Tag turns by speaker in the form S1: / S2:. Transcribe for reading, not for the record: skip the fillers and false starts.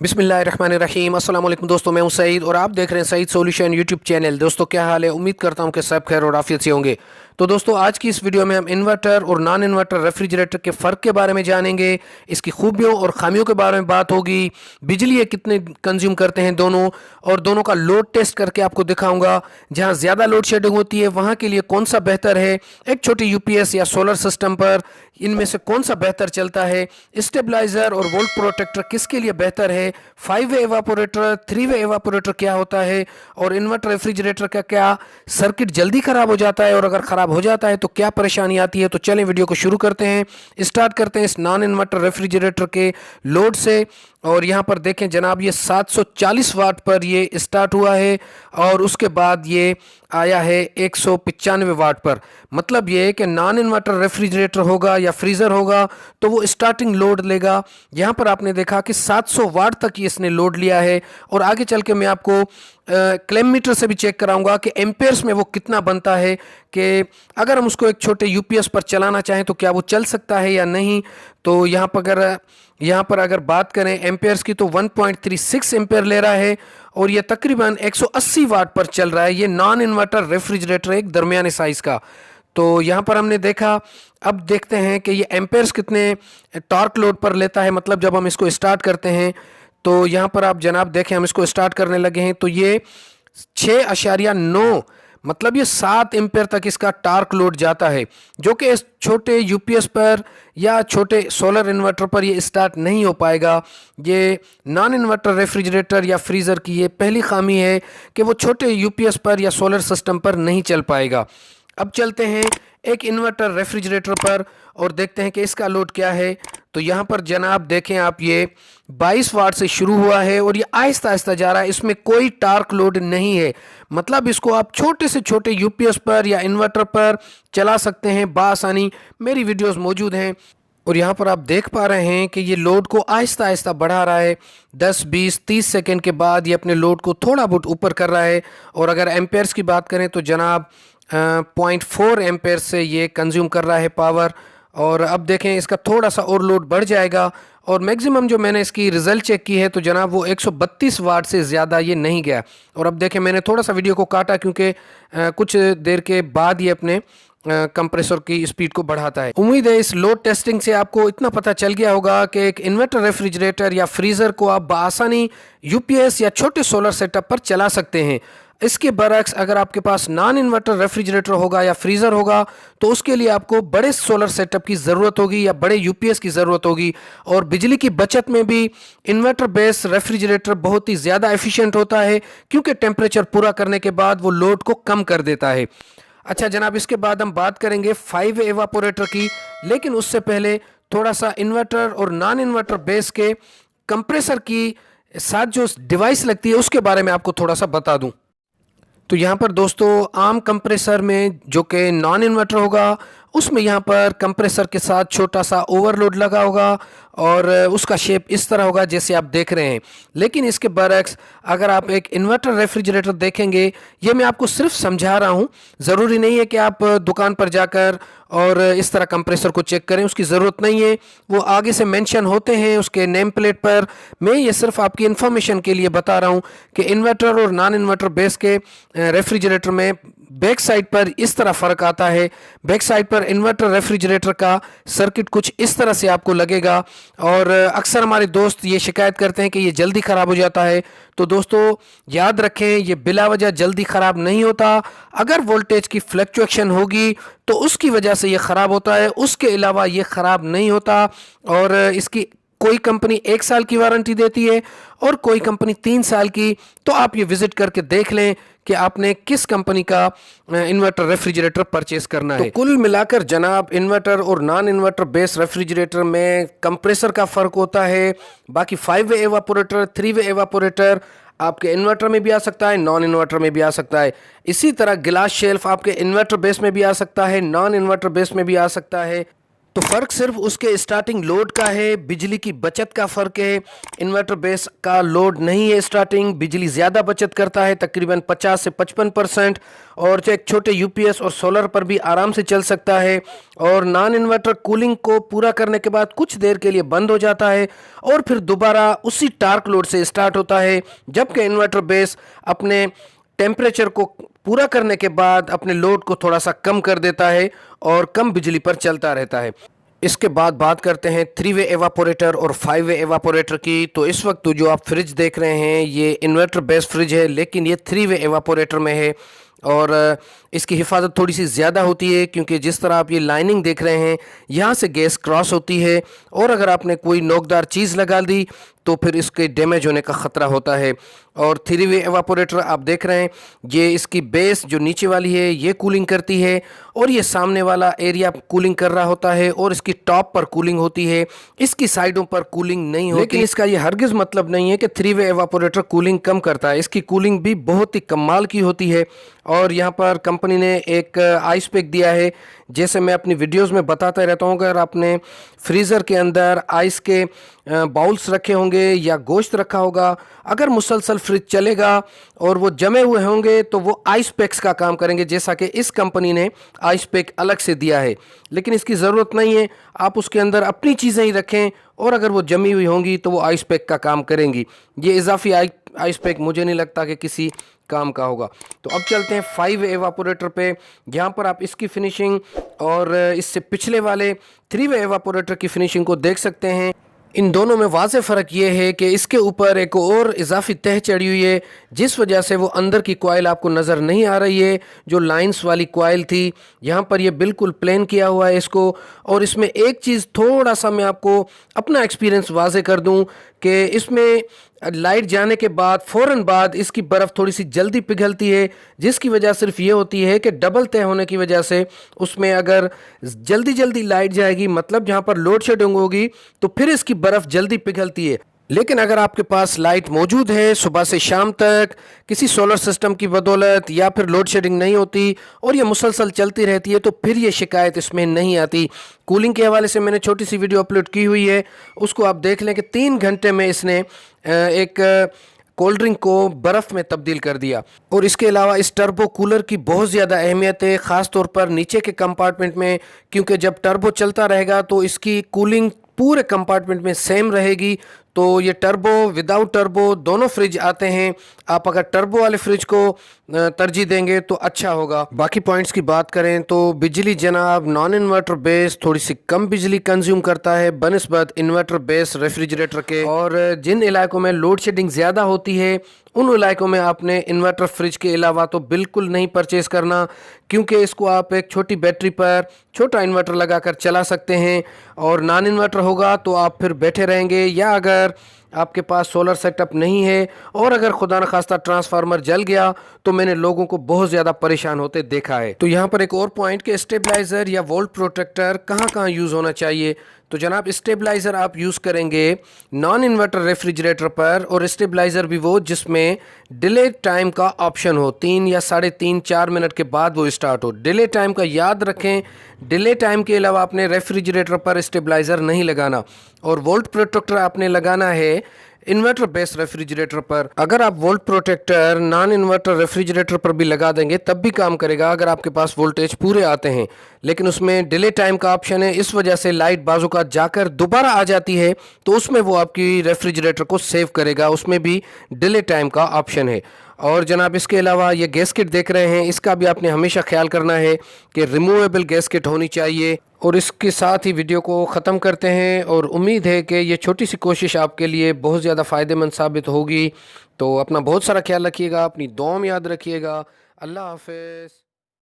S1: बिस्मिल्लाहिर्रहमानिर्रहीम। अस्सलाम वालेकुम दोस्तों, मैं हूं सईद और आप देख रहे हैं सईद सॉल्यूशन यूट्यूब चैनल। दोस्तों क्या हाल है? उम्मीद करता हूं कि सब खैर और आफियत से होंगे। तो दोस्तों आज की इस वीडियो में हम इन्वर्टर और नॉन इन्वर्टर रेफ्रिजरेटर के फ़र्क के बारे में जानेंगे, इसकी खूबियों और ख़ामियों के बारे में बात होगी, बिजली ये कितने कंज्यूम करते हैं दोनों, और दोनों का लोड टेस्ट करके आपको दिखाऊंगा। जहां ज़्यादा लोड शेडिंग होती है वहां के लिए कौन सा बेहतर है, एक छोटी यूपीएस या सोलर सिस्टम पर इनमें से कौन सा बेहतर चलता है, स्टेबलाइजर और वोल्ट प्रोटेक्टर किसके लिए बेहतर है, 5 वे एवापोरेटर 3 वे एवापोरेटर क्या होता है, और इन्वर्टर रेफ्रिजरेटर का क्या सर्किट जल्दी ख़राब हो जाता है, और अगर ख़राब हो जाता है तो क्या परेशानी आती है। तो चलें वीडियो को शुरू करते हैं, स्टार्ट करते हैं इस नॉन इन्वर्टर रेफ्रिजरेटर के लोड से। और यहाँ पर देखें जनाब, ये 740 वाट पर ये स्टार्ट हुआ है और उसके बाद ये आया है 195 वाट पर। मतलब ये कि नॉन इन्वर्टर रेफ्रिजरेटर होगा या फ्रीज़र होगा तो वो स्टार्टिंग लोड लेगा। यहाँ पर आपने देखा कि 700 वाट तक इसने लोड लिया है, और आगे चल के मैं आपको क्लेम मीटर से भी चेक कराऊंगा कि एम्पेयर्स में वो कितना बनता है, कि अगर हम उसको एक छोटे यूपीएस पर चलाना चाहें तो क्या वो चल सकता है या नहीं। तो यहाँ पर अगर बात करें एम्पेयर्स की तो 1.36 एम्पेयर ले रहा है, और ये तकरीबन 180 वाट पर चल रहा है। ये नॉन इन्वर्टर रेफ्रिजरेटर एक दरमियाने साइज़ का। तो यहाँ पर हमने देखा, अब देखते हैं कि ये एम्पेयर्स कितने टॉर्क लोड पर लेता है, मतलब जब हम इसको स्टार्ट करते हैं। तो यहाँ पर आप जनाब देखें, हम इसको स्टार्ट करने लगे हैं तो ये 6.9, मतलब ये 7 एम्पेयर तक इसका टार्क लोड जाता है, जो कि इस छोटे यूपीएस पर या छोटे सोलर इन्वर्टर पर ये स्टार्ट नहीं हो पाएगा। ये नॉन इन्वर्टर रेफ्रिजरेटर या फ्रीज़र की ये पहली खामी है कि वो छोटे यूपीएस पर या सोलर सिस्टम पर नहीं चल पाएगा। अब चलते हैं एक इन्वर्टर रेफ्रिजरेटर पर और देखते हैं कि इसका लोड क्या है। तो यहाँ पर जनाब देखें आप, ये 22 वाट से शुरू हुआ है और ये आहिस्ता आहिस्ता जा रहा है, इसमें कोई टार्क लोड नहीं है। मतलब इसको आप छोटे से छोटे यूपीएस पर या इन्वर्टर पर चला सकते हैं बासानी। मेरी वीडियोस मौजूद हैं और यहाँ पर आप देख पा रहे हैं कि ये लोड को आहिस्ता आहिस्ता बढ़ा रहा है। 10 20 30 सेकंड के बाद ये अपने लोड को थोड़ा बहुत ऊपर कर रहा है। और अगर एम्पेयर्स की बात करें तो जनाब 0.4 एम्पेयर से ये कंज्यूम कर रहा है पावर। और अब देखें इसका थोड़ा सा और लोड बढ़ जाएगा, और मैक्सिमम जो मैंने इसकी रिज़ल्ट चेक की है तो जनाब वो 132 वाट से ज़्यादा ये नहीं गया। और अब देखें मैंने थोड़ा सा वीडियो को काटा क्योंकि कुछ देर के बाद ये अपने कंप्रेसर की स्पीड को बढ़ाता है। उम्मीद है इस लोड टेस्टिंग से आपको इतना पता चल गया होगा कि एक इन्वर्टर रेफ्रिजरेटर या फ्रीज़र को आप बआसानी यूपीएस या छोटे सोलर सेटअप पर चला सकते हैं। इसके बरक्स अगर आपके पास नॉन इन्वर्टर रेफ्रिजरेटर होगा या फ्रीज़र होगा तो उसके लिए आपको बड़े सोलर सेटअप की ज़रूरत होगी या बड़े यूपीएस की ज़रूरत होगी। और बिजली की बचत में भी इन्वर्टर बेस्ड रेफ्रिजरेटर बहुत ही ज़्यादा एफिशिएंट होता है, क्योंकि टेम्परेचर पूरा करने के बाद वो लोड को कम कर देता है। अच्छा जनाब, इसके बाद हम बात करेंगे 5 वे एवापोरेटर की, लेकिन उससे पहले थोड़ा सा इन्वर्टर और नॉन इन्वर्टर बेस के कंप्रेसर की साथ जो डिवाइस लगती है उसके बारे में आपको थोड़ा सा बता दूं। तो यहाँ पर दोस्तों आम कंप्रेसर में जो कि नॉन इन्वर्टर होगा उसमें यहाँ पर कंप्रेसर के साथ छोटा सा ओवरलोड लगा होगा, और उसका शेप इस तरह होगा जैसे आप देख रहे हैं। लेकिन इसके बरक्स अगर आप एक इन्वर्टर रेफ्रिजरेटर देखेंगे, ये मैं आपको सिर्फ समझा रहा हूँ, ज़रूरी नहीं है कि आप दुकान पर जाकर और इस तरह कंप्रेसर को चेक करें, उसकी ज़रूरत नहीं है। वो आगे से मेंशन होते हैं उसके नेम प्लेट पर। मैं ये सिर्फ आपकी इन्फॉर्मेशन के लिए बता रहा हूँ कि इन्वर्टर और नॉन इन्वर्टर बेस के रेफ्रिजरेटर में बैक साइड पर इस तरह फ़र्क आता है। बैक साइड पर इन्वर्टर रेफ्रिजरेटर का सर्किट कुछ इस तरह से आपको लगेगा, और अक्सर हमारे दोस्त ये शिकायत करते हैं कि ये जल्दी ख़राब हो जाता है। तो दोस्तों याद रखें, ये बिला वजह जल्दी ख़राब नहीं होता। अगर वोल्टेज की फ्लक्चुएशन होगी तो उसकी वजह से ये ख़राब होता है, उसके अलावा ये ख़राब नहीं होता। और इसकी कोई कंपनी 1 साल की वारंटी देती है और कोई कंपनी 3 साल की। तो आप ये विज़िट करके देख लें कि आपने किस कंपनी का इन्वर्टर रेफ्रिजरेटर परचेस करना है। तो कुल मिलाकर जनाब इन्वर्टर और नॉन इन्वर्टर बेस रेफ्रिजरेटर में कंप्रेसर का फ़र्क होता है। बाकी 5 वे एवापोरेटर 3 वे एवापोरेटर आपके इन्वर्टर में भी आ सकता है, नॉन इन्वर्टर में भी आ सकता है। इसी तरह गिलास शेल्फ आपके इन्वर्टर बेस में भी आ सकता है, नॉन इन्वर्टर बेस में भी आ सकता है। तो फ़र्क सिर्फ उसके स्टार्टिंग लोड का है, बिजली की बचत का फ़र्क है। इन्वर्टर बेस का लोड नहीं है, स्टार्टिंग बिजली ज़्यादा बचत करता है, तकरीबन 50 से 55%, और जो एक छोटे यूपीएस और सोलर पर भी आराम से चल सकता है। और नॉन इन्वर्टर कूलिंग को पूरा करने के बाद कुछ देर के लिए बंद हो जाता है और फिर दोबारा उसी टार्क लोड से स्टार्ट होता है, जबकि इन्वर्टर बेस अपने टेम्परेचर को पूरा करने के बाद अपने लोड को थोड़ा सा कम कर देता है और कम बिजली पर चलता रहता है। इसके बाद बात करते हैं 3 वे एवापोरेटर और 5 वे एवापोरेटर की। तो इस वक्त जो आप फ्रिज देख रहे हैं ये इन्वर्टर बेस्ड फ्रिज है, लेकिन ये 3 वे एवापोरेटर में है और इसकी हिफाजत थोड़ी सी ज़्यादा होती है, क्योंकि जिस तरह आप ये लाइनिंग देख रहे हैं यहाँ से गैस क्रॉस होती है और अगर आपने कोई नोकदार चीज़ लगा दी तो फिर इसके डैमेज होने का ख़तरा होता है। और 3 वे एवापोरेटर आप देख रहे हैं, ये इसकी बेस जो नीचे वाली है ये कूलिंग करती है और ये सामने वाला एरिया कूलिंग कर रहा होता है और इसकी टॉप पर कूलिंग होती है, इसकी साइडों पर कूलिंग नहीं होती। लेकिन इसका ये हरगिज़ मतलब नहीं है कि 3 वे एवापोरेटर कूलिंग कम करता है, इसकी कूलिंग भी बहुत ही कमाल की होती है। और यहाँ पर कंपनी ने एक आइस पैक दिया है, जैसे मैं अपनी वीडियोस में बताता रहता हूँ, अगर आपने फ्रीज़र के अंदर आइस के बाउल्स रखे होंगे या गोश्त रखा होगा, अगर मुसलसल फ्रिज चलेगा और वो जमे हुए होंगे तो वो आइस पैक्स का काम करेंगे, जैसा कि इस कंपनी ने आइस पैक अलग से दिया है। लेकिन इसकी ज़रूरत नहीं है, आप उसके अंदर अपनी चीज़ें ही रखें और अगर वो जमी हुई होंगी तो वो आइस पैक का काम करेंगी। ये इजाफी आइस पैक मुझे नहीं लगता कि किसी काम का होगा। तो अब चलते हैं 5 वे एवापोरेटर पे। यहाँ पर आप इसकी फिनिशिंग और इससे पिछले वाले 3 वे एवापोरेटर की फिनिशिंग को देख सकते हैं। इन दोनों में वाज़ेह फ़र्क ये है कि इसके ऊपर एक और इजाफी तह चढ़ी हुई है, जिस वजह से वो अंदर की कॉइल आपको नज़र नहीं आ रही है, जो लाइंस वाली कॉइल थी। यहाँ पर ये बिल्कुल प्लेन किया हुआ है इसको। और इसमें एक चीज़ थोड़ा सा मैं आपको अपना एक्सपीरियंस वाज़ेह कर दूँ कि इसमें लाइट जाने के बाद फ़ौरन बाद इसकी बर्फ़ थोड़ी सी जल्दी पिघलती है, जिसकी वजह सिर्फ ये होती है कि डबल तय होने की वजह से उसमें अगर जल्दी जल्दी लाइट जाएगी, मतलब जहाँ पर लोड शेडिंग होगी, तो फिर इसकी बर्फ़ जल्दी पिघलती है। लेकिन अगर आपके पास लाइट मौजूद है सुबह से शाम तक किसी सोलर सिस्टम की बदौलत, या फिर लोड शेडिंग नहीं होती और ये मुसलसल चलती रहती है, तो फिर ये शिकायत इसमें नहीं आती। कूलिंग के हवाले से मैंने छोटी सी वीडियो अपलोड की हुई है, उसको आप देख लें कि 3 घंटे में इसने एक कोल्ड ड्रिंक को बर्फ़ में तब्दील कर दिया। और इसके अलावा इस टर्बो कूलर की बहुत ज़्यादा अहमियत है, ख़ास तौर पर नीचे के कंपार्टमेंट में, क्योंकि जब टर्बो चलता रहेगा तो इसकी कूलिंग पूरे कंपार्टमेंट में सेम रहेगी। तो ये टर्बो विदाउट टर्बो दोनों फ्रिज आते हैं, आप अगर टर्बो वाले फ्रिज को तरजीह देंगे तो अच्छा होगा। बाकी पॉइंट्स की बात करें तो बिजली जनाब नॉन इन्वर्टर बेस थोड़ी सी कम बिजली कंज्यूम करता है बनस्बत इन्वर्टर बेस रेफ्रिजरेटर के। और जिन इलाकों में लोड शेडिंग ज़्यादा होती है उन इलाकों में आपने इन्वर्टर फ्रिज के अलावा तो बिल्कुल नहीं परचेज़ करना, क्योंकि इसको आप एक छोटी बैटरी पर छोटा इन्वर्टर लगाकर चला सकते हैं। और नॉन इन्वर्टर होगा तो आप फिर बैठे रहेंगे, या अगर आपके पास सोलर सेटअप नहीं है और अगर खुदा न खास्ता ट्रांसफार्मर जल गया तो मैंने लोगों को बहुत ज़्यादा परेशान होते देखा है। तो यहाँ पर एक और पॉइंट कि स्टेबलाइज़र या वोल्ट प्रोटेक्टर कहाँ कहाँ यूज़ होना चाहिए। तो जनाब स्टेबलाइज़र आप यूज़ करेंगे नॉन इन्वर्टर रेफ्रिजरेटर पर, और स्टेबलाइज़र भी वो जिसमें डिले टाइम का ऑप्शन हो, 3 या 3.5 4 मिनट के बाद वो स्टार्ट हो। डिले टाइम का याद रखें, डिले टाइम के अलावा आपने रेफ्रिजरेटर पर स्टेबलाइज़र नहीं लगाना, और वोल्ट प्रोटेक्टर आपने लगाना है इन्वर्टर बेस्ड रेफ्रिजरेटर पर। अगर आप volt protector non inverter refrigerator पर भी लगा देंगे तब भी काम करेगा अगर आपके पास वोल्टेज पूरे आते हैं, लेकिन उसमें डिले टाइम का ऑप्शन है, इस वजह से लाइट बाजू का जाकर दोबारा आ जाती है, तो उसमें वो आपकी रेफ्रिजरेटर को सेव करेगा, उसमें भी डिले टाइम का ऑप्शन है। और जनाब इसके अलावा ये गैस किट देख रहे हैं, इसका भी आपने हमेशा ख्याल करना है कि रिमूवेबल गैस किट होनी चाहिए। और इसके साथ ही वीडियो को ख़त्म करते हैं, और उम्मीद है कि ये छोटी सी कोशिश आपके लिए बहुत ज़्यादा फ़ायदेमंद साबित होगी। तो अपना बहुत सारा ख्याल रखिएगा, अपनी दुआ में याद रखिएगा। अल्लाह हाफ़िज़।